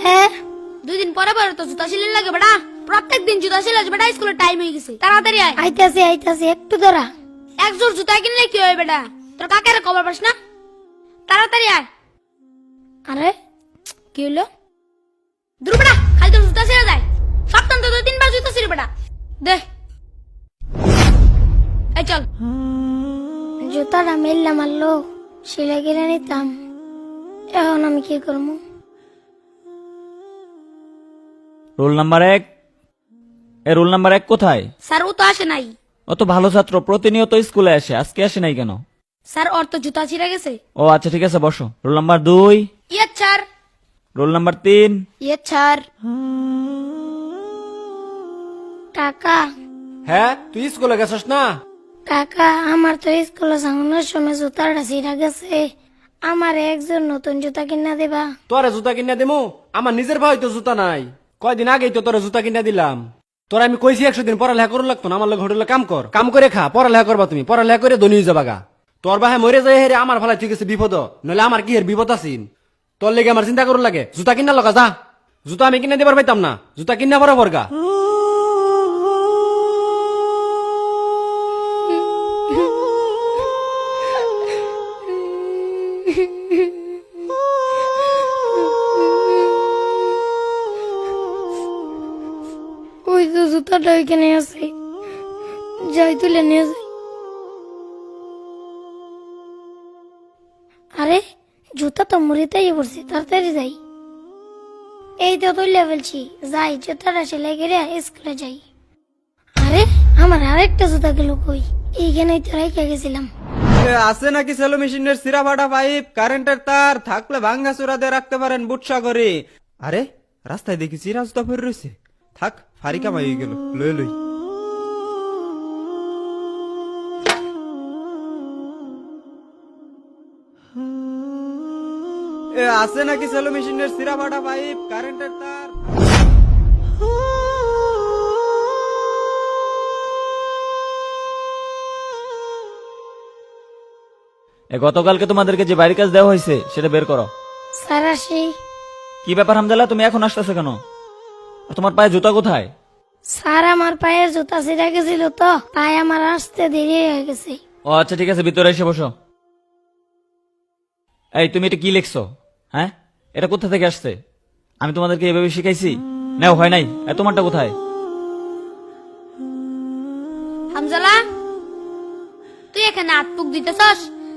হ্যাঁ 2 দিন পরে পরে তো জুতা সিলাই লাগে বেটা। প্রত্যেক দিন জুতা সিলাই বেটা, স্কুলের টাইম হয়ে গেছে, তাড়াতাড়ি আয়। আইতাছি একটু দাঁড়া। এক জোড় জুতা কিনলে কি হয় বেটা? তোর কাকের খবর পাস না? তাড়াতাড়ি আয়। আরে কি হলো? দূর বেটা, খালি তোর জুতা সিলাই যায়। সপ্তাহ তো 2-3 বার জুতা সিলাই বেটা। দে এই চল। জুতাটা মেললাম মারলো, সেলাই কিনে নিতাম। এখন আমি কি করবো? Roll number 1। রোল নাম্বার 1 কোথায়? স্যার ও তো আসে নাই। ও তো ভালো ছাত্র, প্রতিনিয়ত স্কুলে আসে, আজকে আসে নাই কেন? স্যার ওর তো জুতা ছিঁড়ে গেছে। ও আচ্ছা ঠিক আছে, বসো। Roll number 2। ইয়ে স্যার। Roll number 3। ইয়ে স্যার। কাকা হ্যাঁ, তুই স্কুলে গেছিস না? কাকা, আমার তো স্কুলে যাওয়ানোর সময় জুতাটা ছিঁড়া গেছে। আমার একজন নতুন জুতা কিনা দেবা? তোরে জুতা কিনা দেবো? আমার নিজের ভাই তো জুতা নাই। কয়দিন আগেই তো তোরে জুতা কিনা দিলাম। তোরা আমি কইছি 100 দিন পড়ালেখা করুন লাগতো না, আমার লোক হোটেলে কাম করে খা, পড়ালেখা করবা তুমি, পড়ালেখা করে ধনী হয়ে যাবাগা। তোর বাহে মরে যায় হেরে আমার ভালাই ঠিক আছে বিপদ, নইলে আমার কি এর বিপদ আছিন? তোর লেগে আমার চিন্তা করুন লাগে। জুতা কিনা লগা যা, জুতা আমি কিনা দিবার পাইতাম না, জুতা কিনা বড় বর্গা। ওই তো জুতাটা ওইখানে আছে, যাই তুলে নিয়ে যাই। আরে জুতা তো মুড়িতেই পড়ছে, তাড়াতাড়ি যাই। এই তো তুলে ফেলছি, যাই জুতাটা সেলাই করে স্কুলে যাই। আরে আমার আরেকটা জুতা গেল কই? এইখানেই তো রেখে গেছিলাম। আছে নাকি সেলো মেশিনের সিরা ফাটা পাইপ, কারেন্টের তার থাকলে ভাঙ্গা চূড়া দিয়ে রাখতে পারেন বুটসা করে। আরে রাস্তায় দেখি চিরা জুতা পরে রয়েছে, থাক ফারিকা মাই গেল, লই লই। আছে নাকি সেলো মেশিনের সিরা ফাটা পাইপ, কারেন্টের তার? গতকালকে তোমাদেরকে যে বাড়ির কাজ দেওয়া হয়েছে সেটা বের করো। স্যার আসি। কি ব্যাপার হামজালা, তুমি এখন আসতেছো কেন? আর তোমার পায়ে জুতা কোথায়? স্যার আমার পায়ের জুতা ছিঁড়ে গেছিল তো, তাই আমার আসতে দেরি হয়ে গেছে। ও আচ্ছা ঠিক আছে, ভিতরে এসে বসো। এই তুমি এটা কি লিখছো? হ্যাঁ, এটা কোথা থেকে আসছে? আমি তোমাদেরকে এভাবে শিখাইছি? নাও হয় নাই। তোমারটা কোথায়? হামজালা, তুই এখানে হাত পুক দিতেছস?